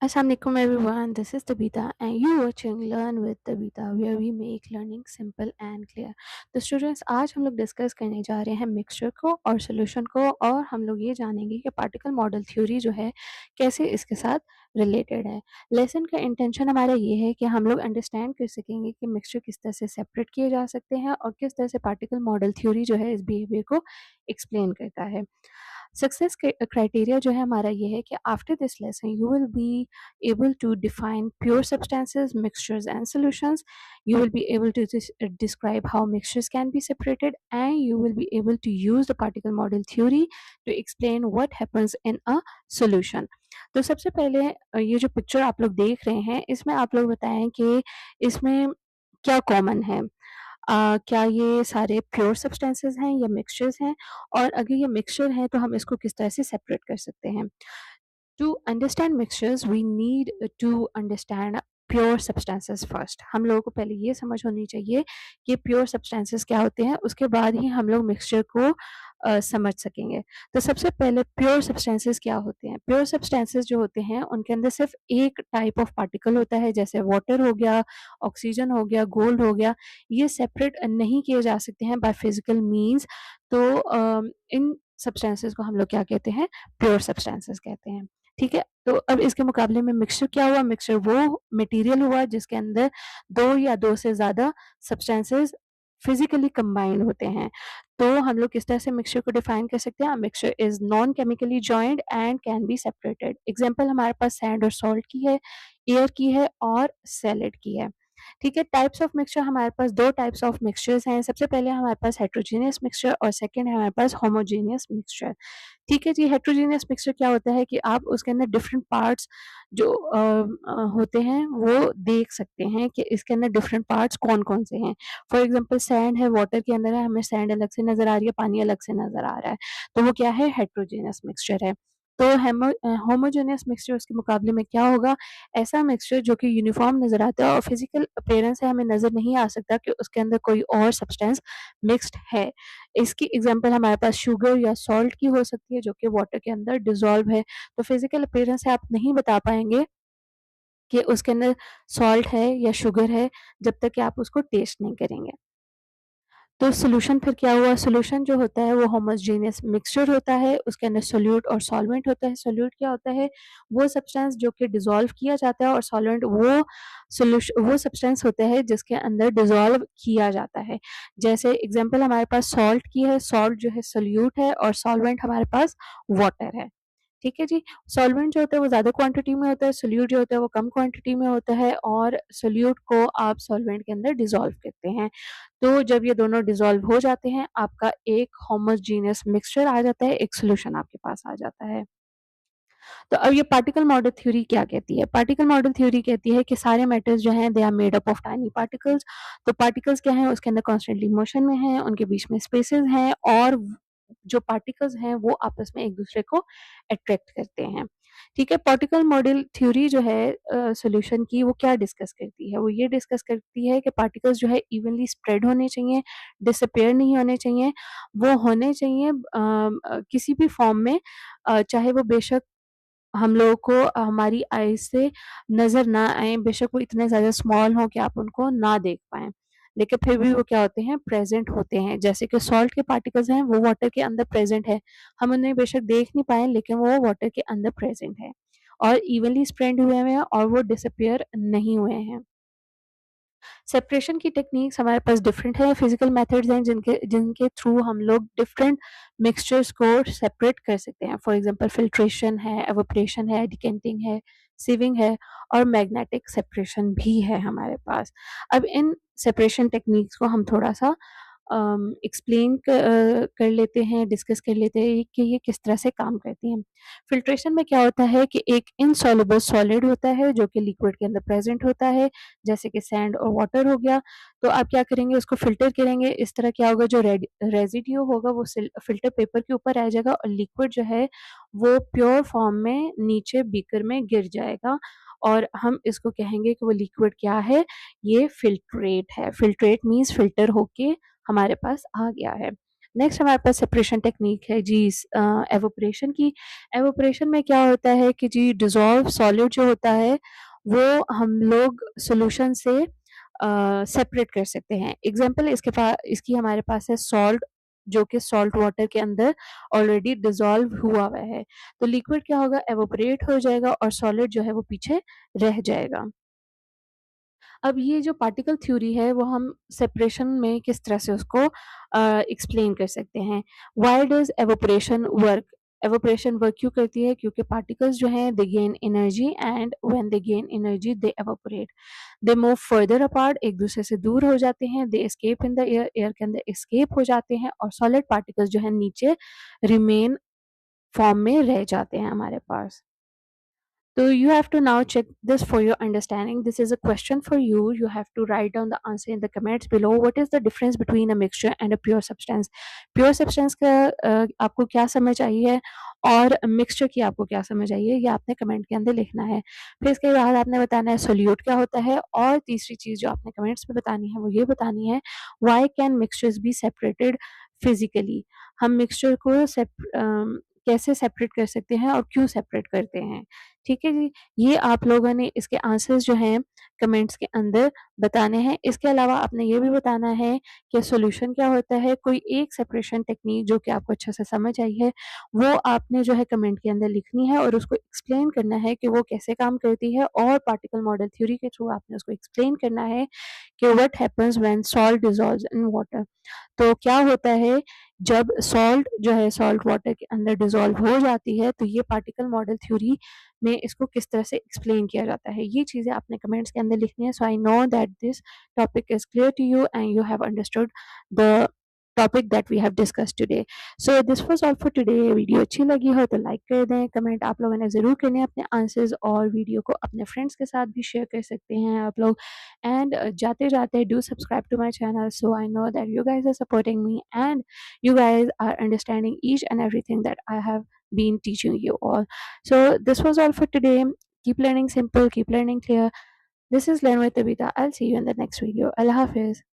Assalamualaikum everyone, this is Tabitha and you watching Learn with Tabitha where we make learning simple and clear. तो students आज हम लोग discuss करने जा रहे हैं मिक्सचर को और सोल्यूशन को और हम लोग ये जानेंगे कि पार्टिकल मॉडल थ्योरी जो है कैसे इसके साथ रिलेटेड है। लेसन का इंटेंशन हमारा ये है कि हम लोग अंडरस्टैंड कर सकेंगे कि मिक्सचर किस तरह से सेपरेट किए जा सकते हैं और किस तरह से पार्टिकल मॉडल थ्योरी जो है इस बिहेवियर को एक्सप्लेन करता है। सक्सेस क्राइटेरिया जो है हमारा ये है कि after this lesson you will be able to define pure substances, mixtures, and solutions. You will be able to describe how mixtures can be separated, and you will be able to use the particle model theory to explain what happens in a solution. तो सबसे पहले ये जो picture आप लोग देख रहे हैं इसमें आप लोग बताएं कि इसमें क्या कॉमन है। क्या ये सारे प्योर सब्सटेंसेस हैं या मिक्सचर्स हैं और अगर ये मिक्सचर हैं तो हम इसको किस तरह से सेपरेट कर सकते हैं। To understand mixtures, we need to understand pure substances first. हम लोगों को पहले ये समझ होनी चाहिए कि प्योर सब्सटेंसेस क्या होते हैं, उसके बाद ही हम लोग मिक्सचर को समझ सकेंगे। तो सबसे पहले प्योर सब्सटेंसेस क्या होते हैं। प्योर सब्सटेंसेस जो होते हैं उनके अंदर सिर्फ एक टाइप ऑफ पार्टिकल होता है, जैसे वाटर हो गया, ऑक्सीजन हो गया, गोल्ड हो गया। ये सेपरेट नहीं किए जा सकते हैं बाय फिजिकल मीन्स। तो इन सब्सटेंसेस को हम लोग क्या कहते हैं, प्योर सब्सटेंसेस कहते हैं। ठीक है, तो अब इसके मुकाबले में मिक्सचर क्या हुआ। मिक्सचर वो मटेरियल हुआ जिसके अंदर दो या दो से ज्यादा सब्सटेंसेस फिजिकली कंबाइंड होते हैं। तो हम लोग किस तरह से मिक्सचर को डिफाइन कर सकते हैं। Mixture is non chemically joint and can be separated. Example हमारे पास सैंड और सॉल्ट की है, एयर की है और सैलिड की है। ठीक है, टाइप्स ऑफ मिक्सचर हमारे पास दो टाइप्स ऑफ मिक्सचर्स हैं। सबसे पहले हमारे पास हेट्रोजीनियस मिक्सचर और सेकंड है हमारे पास होमोजीनियस मिक्सचर। ठीक है जी, हेट्रोजीनियस मिक्सचर क्या होता है कि आप उसके अंदर डिफरेंट पार्ट्स जो होते हैं वो देख सकते हैं कि इसके अंदर डिफरेंट पार्ट्स कौन-कौन से हैं। फॉर एग्जांपल सैंड है, वाटर के अंदर है, हमें सैंड अलग से नज़र आ रही है, पानी अलग से नज़र आ रहा है, तो वो क्या है, हेट्रोजीनियस मिक्सचर है। तो होमोजेनियस मिक्सचर उसके मुकाबले में क्या होगा, ऐसा मिक्सचर जो कि यूनिफॉर्म नज़र आता है और फिजिकल अपीयरेंस से हमें नज़र नहीं आ सकता कि उसके अंदर कोई और सब्सटेंस मिक्स्ड है। इसकी एग्जांपल हमारे पास शुगर या सॉल्ट की हो सकती है जो कि वाटर के अंदर डिसॉल्व है। तो फिजिकल अपीयरेंस से आप नहीं बता पाएंगे कि उसके अंदर सॉल्ट है या शुगर है जब तक कि आप उसको टेस्ट नहीं करेंगे। तो सॉल्यूशन फिर क्या हुआ, सॉल्यूशन जो होता है वो होमोजेनियस मिक्सचर होता है, उसके अंदर सोल्यूट और सॉल्वेंट होता है। सोल्यूट क्या होता है, वो सब्सटेंस जो कि डिसॉल्व किया जाता है और सॉल्वेंट वो सब्सटेंस होता है जिसके अंदर डिसॉल्व किया जाता है। जैसे एग्जांपल हमारे पास सॉल्ट की है, सॉल्ट जो है सोल्यूट है और सॉल्वेंट हमारे पास वाटर है। ठीक है जी, सॉल्वेंट जो होता है वो ज़्यादा क्वांटिटी में होता है, सोल्यूट जो होता है वो कम क्वांटिटी में होता है और सोल्यूट को आप सॉल्वेंट के अंदर डिसॉल्व करते हैं। तो जब ये दोनों डिसॉल्व हो जाते हैं, आपका एक होमोजेनियस मिक्सचर आ जाता है, एक सॉल्यूशन आपके पास आ जाता है। तो अब ये पार्टिकल मॉडल थ्योरी क्या कहती है। पार्टिकल मॉडल थ्योरी कहती है कि सारे मैटर्स जो हैं they are made up of tiny particles. तो पार्टिकल्स क्या हैं, उसके अंदर कॉन्स्टेंटली मोशन में हैं, उनके बीच में स्पेसेस हैं और जो पार्टिकल्स हैं वो आपस में एक दूसरे को अट्रैक्ट करते हैं। ठीक है, पार्टिकल मॉडल थ्योरी जो है सॉल्यूशन की वो क्या डिस्कस करती है, वो ये डिस्कस करती है कि पार्टिकल्स जो है इवनली स्प्रेड होने चाहिए, डिसअपियर नहीं होने चाहिए, वो होने चाहिए किसी भी फॉर्म में, चाहे वो बेशक हम लोगों को हमारी आईज़ से नज़र ना आएँ, बेशक वो इतने ज़्यादा स्मॉल हों कि आप उनको ना देख पाएँ, लेकिन फिर भी वो क्या होते हैं, प्रेज़ेंट होते हैं। जैसे कि सॉल्ट के पार्टिकल्स हैं, वो वाटर के अंदर प्रेज़ेंट है। हम उन्हें बेशक देख नहीं पाएँ, लेकिन वो वाटर के अंदर प्रेज़ेंट है और इवनली स्प्रेड हुए हैं और वो डिसअपियर नहीं हुए हैं। सेपरेशन की टेक्निक्स हमारे पास डिफरेंट है, फिजिकल मेथड्स हैं जिनके जिनके थ्रू हम लोग डिफरेंट मिक्सचर्स को सेपरेट कर सकते हैं। फॉर एग्जांपल फिल्ट्रेशन है, एवापोरेशन है, डिकेंटिंग है, सीविंग है और मैग्नेटिक सेपरेशन भी है हमारे पास। अब इन सेपरेशन टेक्निक्स को हम थोड़ा सा एक्सप्लेन कर लेते हैं, डिस्कस कर लेते हैं कि ये किस तरह से काम करती हैं। फिल्ट्रेशन में क्या होता है कि एक इनसॉल्युबल सॉलिड होता है जो कि लिक्विड के अंदर प्रेजेंट होता है, जैसे कि सैंड और वाटर हो गया। तो आप क्या करेंगे, उसको फ़िल्टर करेंगे। इस तरह क्या होगा, जो रेज़िड्यू होगा वो फ़िल्टर पेपर के ऊपर आ जाएगा और लिक्विड जो है वो प्योर फॉर्म में नीचे बीकर में गिर जाएगा और हम इसको कहेंगे कि वो लिक्विड क्या है, ये फ़िल्ट्रेट है। फ़िल्ट्रेट मीन्स फ़िल्टर होके हमारे पास आ गया है। नेक्स्ट हमारे पास सेपरेशन टेक्निक है जी, एवोपरेशन की। एवोपरेशन में क्या होता है कि जी डिज़ोल्व सॉलिड जो होता है वो हम लोग सॉल्यूशन से सेपरेट कर सकते हैं। एग्ज़ाम्पल इसकी हमारे पास है सॉल्ट, जो कि सॉल्ट वाटर के अंदर ऑलरेडी डिज़ोल्व हुआ हुआ है। तो लिक्विड क्या होगा, एवोपरेट हो जाएगा और सॉलिड जो है वो पीछे रह जाएगा। अब ये जो पार्टिकल थ्योरी है वो हम सेपरेशन में किस तरह से उसको एक्सप्लेन कर सकते हैं। Why does evaporation work? Evaporation work क्यों करती है? क्योंकि पार्टिकल्स जो हैं they gain energy, and when they gain energy they evaporate. They move farther apart, एक दूसरे से दूर हो जाते हैं। They escape in the air, air के अंदर एस्केप हो जाते हैं और सॉलिड पार्टिकल्स जो है नीचे रिमेन फॉर्म में रह जाते हैं हमारे पास। So you have to now check this for your understanding. This is a question for you. You have to write down the answer in the comments below. What is the difference between a mixture and a pure substance? Pure substance का आपको क्या समझ आई है और mixture की आपको क्या समझ आई है, ये आपने कमेंट के अंदर लिखना है। फिर इसके बाद आपने बताना है सोल्यूट क्या होता है, और तीसरी चीज़ जो आपने कमेंट्स में बतानी है वो ये बतानी है, why can mixtures be separated physically? हम मिक्सचर को कैसे सेपरेट कर सकते हैं और क्यों सेपरेट करते हैं? ठीक है जी, ये आप लोगों ने इसके आंसर्स जो हैं कमेंट्स के अंदर बताने हैं। इसके अलावा आपने ये भी बताना है कि सॉल्यूशन क्या होता है। कोई एक सेपरेशन टेक्नीक जो कि आपको अच्छे से समझ आई है, वो आपने जो है कमेंट के अंदर लिखनी है और उसको एक्सप्लेन करना है कि वो कैसे काम करती है, और पार्टिकल मॉडल थ्योरी के थ्रू आपने उसको एक्सप्लेन करना है कि what happens when salt dissolves in water. तो क्या होता है जब सॉल्ट जो है सॉल्ट वाटर के अंदर डिसॉल्व हो जाती है, तो ये पार्टिकल मॉडल थ्योरी में इसको किस तरह से एक्सप्लेन किया जाता है, ये चीज़ें आपने कमेंट्स के अंदर लिखनी है। So I know that this topic is clear to you and you have understood the topic that we have discuss today. So this was all for today. Video अच्छी लगी हो तो लाइक कर दें, कमेंट आप लोगों ने ज़रूर करने हैं अपने आंसर्स, और वीडियो को अपने फ्रेंड्स के साथ भी शेयर कर सकते हैं आप लोग। एंड जाते-जाते do subscribe to my channel, so I know that you guys are supporting me and you guys are understanding each and everything that I have been teaching you all. So this was all for today. Keep learning simple, keep learning clear. This is Learn with Tabitha. I'll see you in the next video. Allah Hafiz.